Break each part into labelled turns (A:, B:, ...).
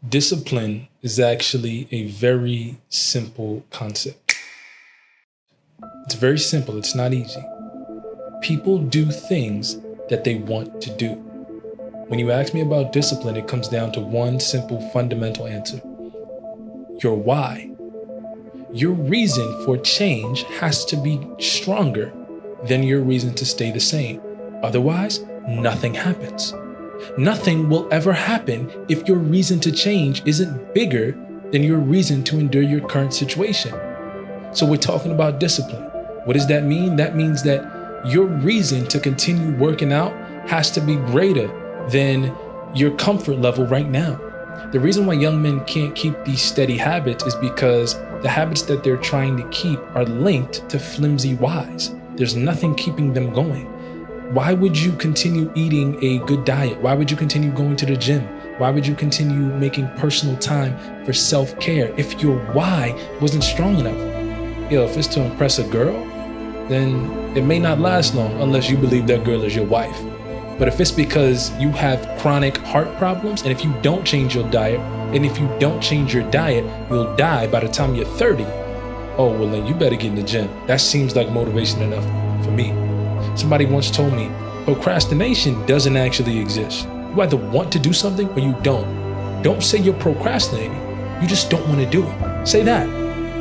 A: Discipline is actually a very simple concept. It's very simple. It's not easy. People do things that they want to do. When you ask me about discipline, it comes down to one simple fundamental answer. Your why. Your reason for change has to be stronger than your reason to stay the same. Otherwise, nothing happens. Nothing will ever happen if your reason to change isn't bigger than your reason to endure your current situation. So we're talking about discipline. What does that mean? That means that your reason to continue working out has to be greater than your comfort level right now. The reason why young men can't keep these steady habits is because the habits that they're trying to keep are linked to flimsy whys. There's nothing keeping them going. Why would you continue eating a good diet? Why would you continue going to the gym? Why would you continue making personal time for self-care if your why wasn't strong enough? If it's to impress a girl, then it may not last long unless you believe that girl is your wife. But if it's because you have chronic heart problems, and if you don't change your diet, and if you don't change your diet, you'll die by the time you're 30. Oh, well then you better get in the gym. That seems like motivation enough for me. Somebody once told me, procrastination doesn't actually exist. You either want to do something or you don't. Don't say you're procrastinating. You just don't want to do it. Say that.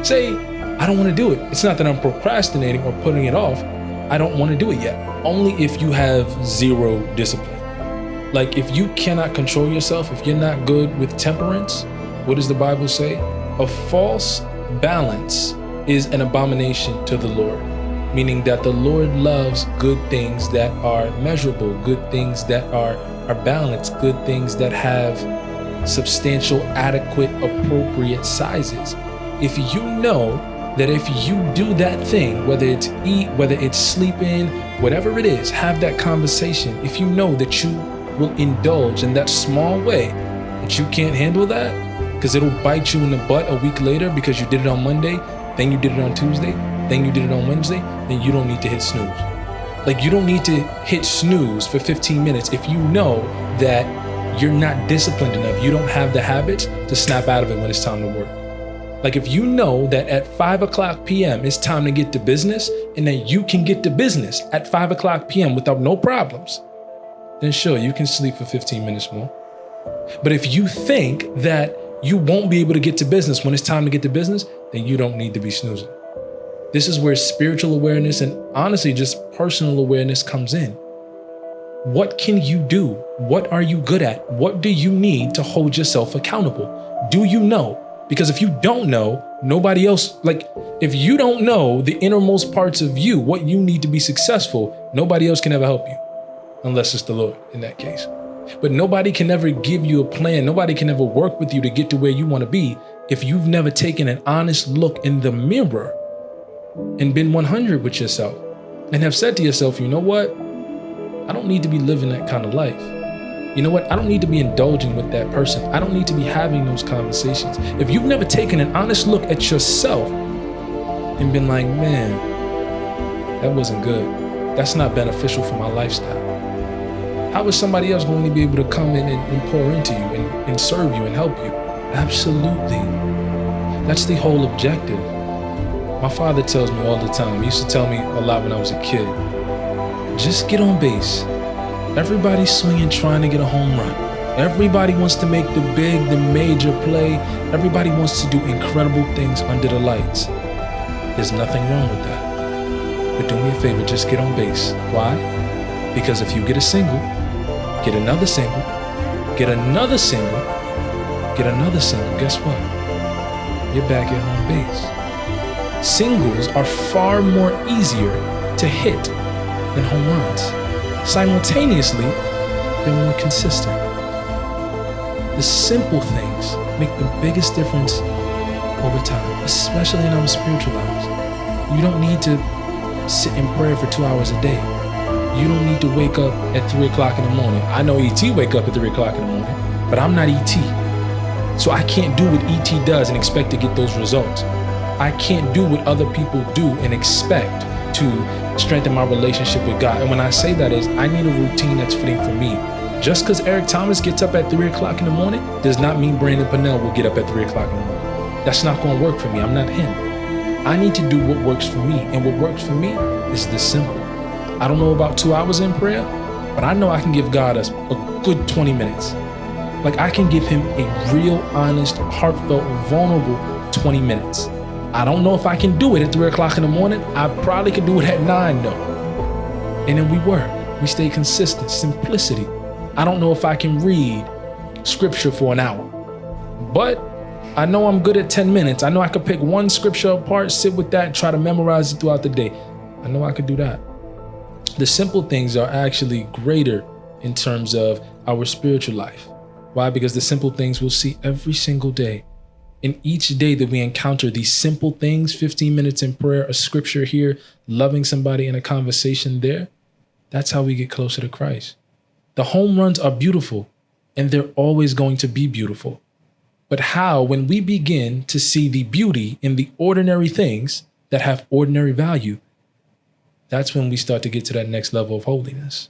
A: Say, I don't want to do it. It's not that I'm procrastinating or putting it off. I don't want to do it yet. Only if you have zero discipline. Like if you cannot control yourself, if you're not good with temperance, what does the Bible say? A false balance is an abomination to the Lord. Meaning that the Lord loves good things that are measurable, good things that are balanced, good things that have substantial, adequate, appropriate sizes. If you know that if you do that thing, whether it's eat, whether it's sleep in, whatever it is, have that conversation. If you know that you will indulge in that small way, that you can't handle that, because it'll bite you in the butt a week later because you did it on Monday, then you did it on Tuesday, then you did it on Wednesday, then you don't need to hit snooze. Like you don't need to hit snooze for 15 minutes if you know that you're not disciplined enough. You don't have the habits to snap out of it when it's time to work. Like if you know that at 5:00 p.m. it's time to get to business and that you can get to business at 5:00 p.m. without no problems, then sure, you can sleep for 15 minutes more. But if you think that you won't be able to get to business when it's time to get to business, then you don't need to be snoozing. This is where spiritual awareness and honestly just personal awareness comes in. What can you do? What are you good at? What do you need to hold yourself accountable? Do you know? Because if you don't know, nobody else, like if you don't know the innermost parts of you, what you need to be successful, nobody else can ever help you. Unless it's the Lord in that case. But nobody can ever give you a plan. Nobody can ever work with you to get to where you want to be if you've never taken an honest look in the mirror and been 100 with yourself and have said to yourself, you know what? I don't need to be living that kind of life. You know what? I don't need to be indulging with that person. I don't need to be having those conversations. If you've never taken an honest look at yourself and been like, man, that wasn't good. That's not beneficial for my lifestyle. How is somebody else going to be able to come in and pour into you and serve you and help you? Absolutely. That's the whole objective. My father tells me all the time, he used to tell me a lot when I was a kid, just get on base. Everybody's swinging, trying to get a home run. Everybody wants to make the big, the major play. Everybody wants to do incredible things under the lights. There's nothing wrong with that. But do me a favor, just get on base. Why? Because if you get a single, get another single, get another single, get another single, guess what? You're back at home base. Singles are far more easier to hit than home runs. Simultaneously, they're more consistent. The simple things make the biggest difference over time, especially in our spiritual lives. You don't need to sit in prayer for 2 hours a day. You don't need to wake up at 3 o'clock in the morning. I know E.T. wake up at 3 o'clock in the morning, but I'm not E.T. So I can't do what E.T. does and expect to get those results. I can't do what other people do and expect to strengthen my relationship with God. And when I say that is, I need a routine that's fitting for me. Just because Eric Thomas gets up at 3 o'clock in the morning does not mean Brandon Pennell will get up at 3 o'clock in the morning. That's not going to work for me. I'm not him. I need to do what works for me. And what works for me is this simple. I don't know about 2 hours in prayer, but I know I can give God a good 20 minutes. Like I can give him a real, honest, heartfelt, vulnerable 20 minutes. I don't know if I can do it at 3 o'clock in the morning. I probably could do it at 9 though. And then we work. We stay consistent. Simplicity. I don't know if I can read scripture for an hour, but I know I'm good at 10 minutes. I know I could pick one scripture apart, sit with that, and try to memorize it throughout the day. I know I could do that. The simple things are actually greater in terms of our spiritual life. Why? Because the simple things we'll see every single day. And each day that we encounter these simple things, 15 minutes in prayer, a scripture here, loving somebody in a conversation there, that's how we get closer to Christ. The home runs are beautiful, and they're always going to be beautiful. But how, when we begin to see the beauty in the ordinary things that have ordinary value, that's when we start to get to that next level of holiness.